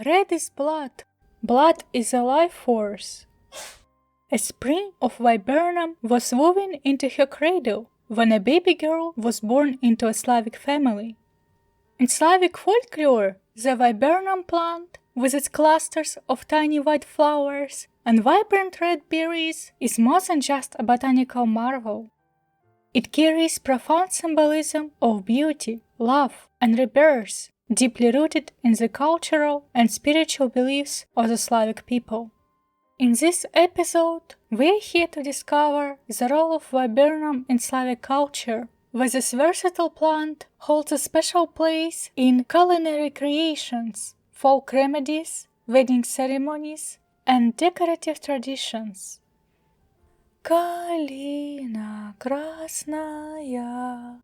Red is blood. Blood is a life force. A spring of viburnum was woven into her cradle when a baby girl was born into a Slavic family. In Slavic folklore, the viburnum plant, with its clusters of tiny white flowers and vibrant red berries, is more than just a botanical marvel. It carries profound symbolism of beauty, love, and rebirth, deeply rooted in the cultural and spiritual beliefs of the Slavic people. In this episode, we're here to discover the role of viburnum in Slavic culture, where this versatile plant holds a special place in culinary creations, folk remedies, wedding ceremonies, and decorative traditions. Kalina красная,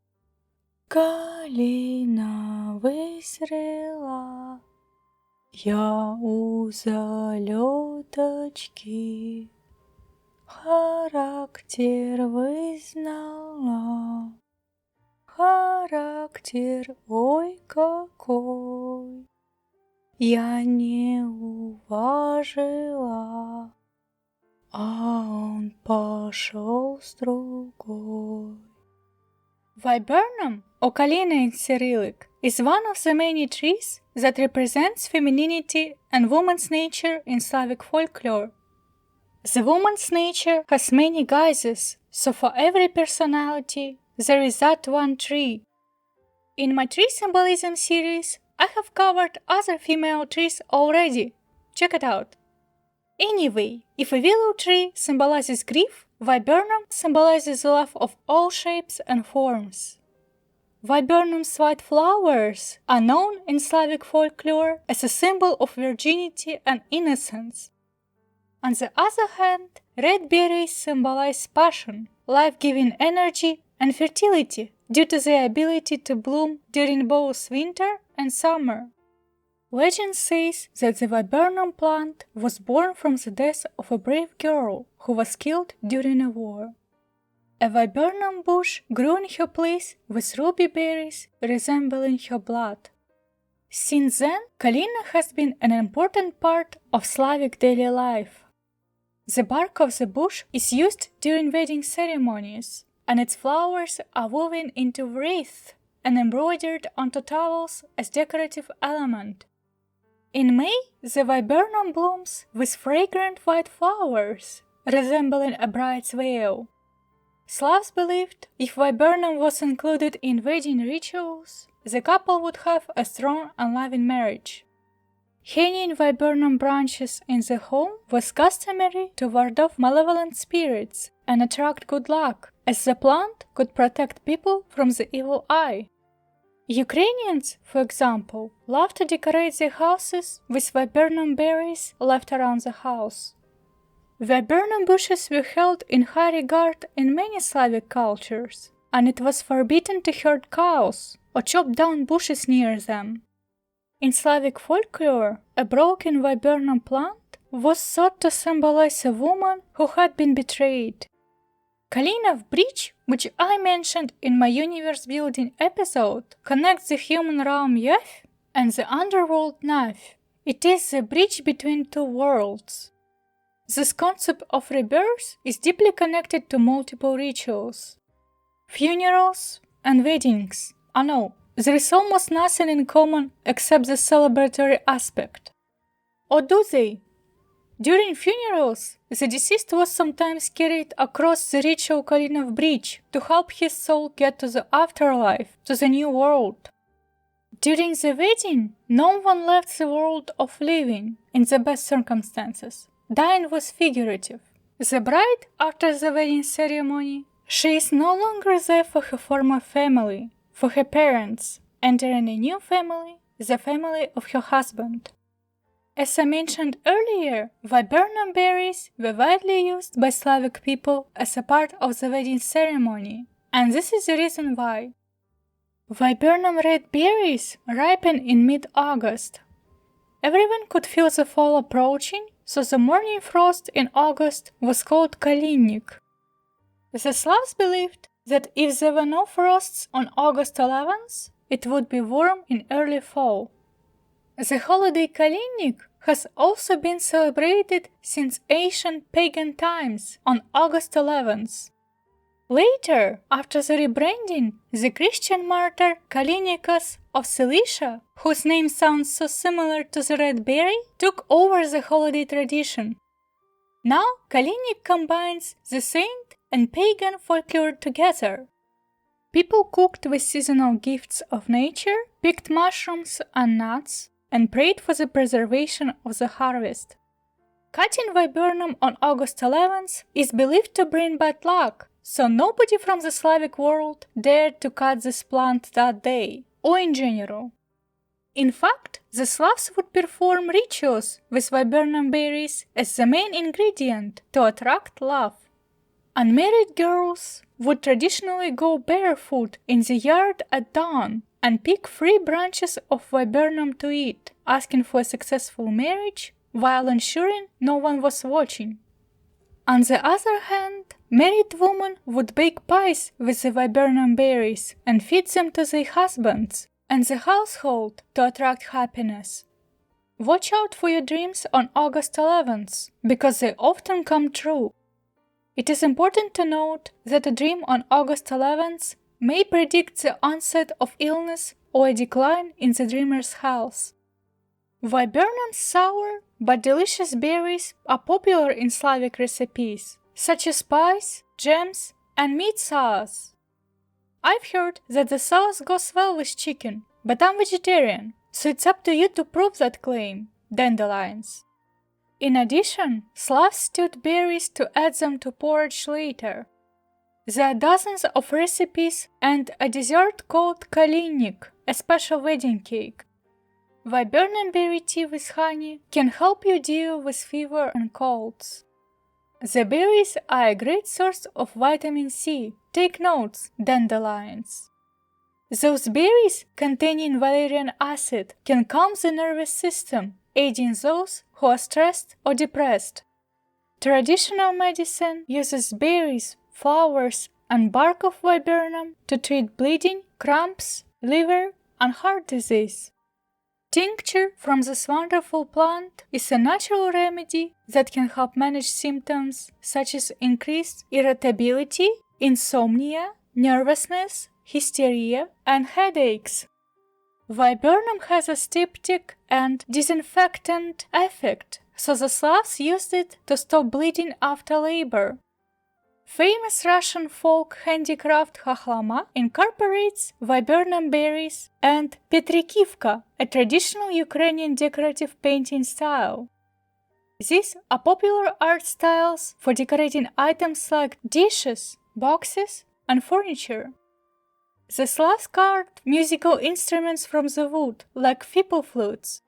Kalina вызрела, я у залеточки характер вызнала. Характер, ой какой, я не уважила, а он пошел с другой. Viburnum, or Kalina in Cyrillic, is one of the many trees that represents femininity and woman's nature in Slavic folklore. The woman's nature has many guises, so for every personality, there is that one tree. In my tree symbolism series, I have covered other female trees already. Check it out. Anyway, if a willow tree symbolizes grief, viburnum symbolizes the love of all shapes and forms. Viburnum's white flowers are known in Slavic folklore as a symbol of virginity and innocence. On the other hand, red berries symbolize passion, life-giving energy, and fertility due to their ability to bloom during both winter and summer. Legend says that the viburnum plant was born from the death of a brave girl who was killed during a war. A viburnum bush grew in her place with ruby berries resembling her blood. Since then, Kalina has been an important part of Slavic daily life. The bark of the bush is used during wedding ceremonies, and its flowers are woven into wreaths and embroidered onto towels as decorative element. In May, the viburnum blooms with fragrant white flowers, resembling a bride's veil. Slavs believed if viburnum was included in wedding rituals, the couple would have a strong and loving marriage. Hanging viburnum branches in the home was customary to ward off malevolent spirits and attract good luck, as the plant could protect people from the evil eye. Ukrainians, for example, love to decorate their houses with viburnum berries left around the house. Viburnum bushes were held in high regard in many Slavic cultures, and it was forbidden to herd cows or chop down bushes near them. In Slavic folklore, a broken viburnum plant was thought to symbolize a woman who had been betrayed. Kalina bridge, which I mentioned in my universe building episode, connects the human realm Yav and the underworld Nav. It is the bridge between two worlds. This concept of rebirth is deeply connected to multiple rituals. Funerals and weddings. No, there is almost nothing in common except the celebratory aspect. Or do they? During funerals, the deceased was sometimes carried across the ritual Kalina bridge to help his soul get to the afterlife, to the new world. During the wedding, no one left the world of living in the best circumstances. Dying was figurative. The bride, after the wedding ceremony, she is no longer there for her former family, for her parents, entering a new family, the family of her husband. As I mentioned earlier, viburnum berries were widely used by Slavic people as a part of the wedding ceremony, and this is the reason why. Viburnum red berries ripen in mid-August. Everyone could feel the fall approaching, so the morning frost in August was called Kalinnik. The Slavs believed that if there were no frosts on August 11th, it would be warm in early fall. The holiday Kalinik has also been celebrated since ancient pagan times on August 11th. Later, after the rebranding, the Christian martyr Kalinikas of Cilicia, whose name sounds so similar to the red berry, took over the holiday tradition. Now, Kalinik combines the saint and pagan folklore together. People cooked with seasonal gifts of nature, picked mushrooms and nuts, and prayed for the preservation of the harvest. Cutting viburnum on August 11th is believed to bring bad luck, so nobody from the Slavic world dared to cut this plant that day, or in general. In fact, the Slavs would perform rituals with viburnum berries as the main ingredient to attract love. Unmarried girls would traditionally go barefoot in the yard at dawn and pick 3 branches of viburnum to eat, asking for a successful marriage while ensuring no one was watching. On the other hand, married women would bake pies with the viburnum berries and feed them to their husbands and the household to attract happiness. Watch out for your dreams on August 11th, because they often come true. It is important to note that a dream on August 11th may predict the onset of illness or a decline in the dreamer's health. Viburnum's sour but delicious berries are popular in Slavic recipes, such as pies, jams, and meat sauce. I've heard that the sauce goes well with chicken, but I'm vegetarian, so it's up to you to prove that claim, dandelions. In addition, Slavs stewed berries to add them to porridge later. There are dozens of recipes and a dessert called kalinik, a special wedding cake. Viburnum berry tea with honey can help you deal with fever and colds. The berries are a great source of vitamin C. Take notes, dandelions. Those berries containing valerian acid can calm the nervous system, aiding those who are stressed or depressed. Traditional medicine uses berries, flowers, and bark of viburnum to treat bleeding, cramps, liver, and heart disease. Tincture from this wonderful plant is a natural remedy that can help manage symptoms such as increased irritability, insomnia, nervousness, hysteria, and headaches. Viburnum has a styptic and disinfectant effect, so the Slavs used it to stop bleeding after labor. Famous Russian folk handicraft khakhlama incorporates viburnum berries and petrikivka, a traditional Ukrainian decorative painting style. These are popular art styles for decorating items like dishes, boxes, and furniture. The Slavs carved musical instruments from the wood, like fiddle flutes.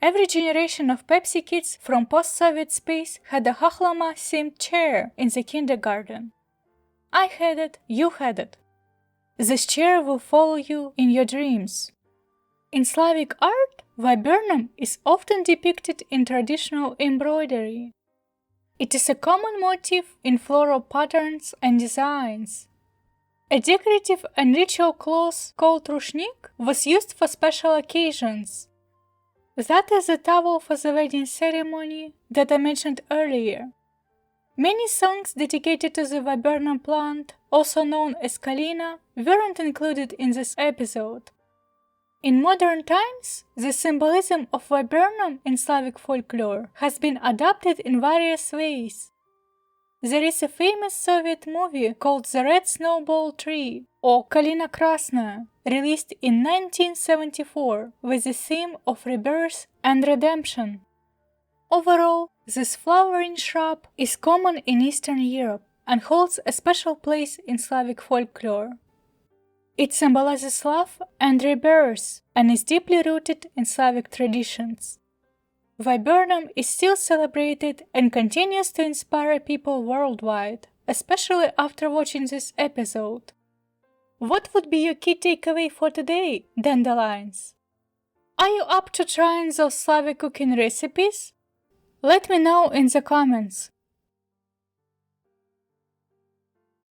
Every generation of Pepsi kids from post-Soviet space had a khakhlama-themed chair in the kindergarten. I had it, you had it. This chair will follow you in your dreams. In Slavic art, viburnum is often depicted in traditional embroidery. It is a common motif in floral patterns and designs. A decorative and ritual cloth called rushnik was used for special occasions. That is the towel for the wedding ceremony that I mentioned earlier. Many songs dedicated to the viburnum plant, also known as Kalina, weren't included in this episode. In modern times, the symbolism of viburnum in Slavic folklore has been adapted in various ways. There is a famous Soviet movie called The Red Snowball Tree, or Kalina Krasnaya, released in 1974 with the theme of rebirth and redemption. Overall, this flowering shrub is common in Eastern Europe and holds a special place in Slavic folklore. It symbolizes love and rebirth and is deeply rooted in Slavic traditions. Viburnum is still celebrated and continues to inspire people worldwide, especially after watching this episode. What would be your key takeaway for today, dandelions? Are you up to trying those Slavic cooking recipes? Let me know in the comments.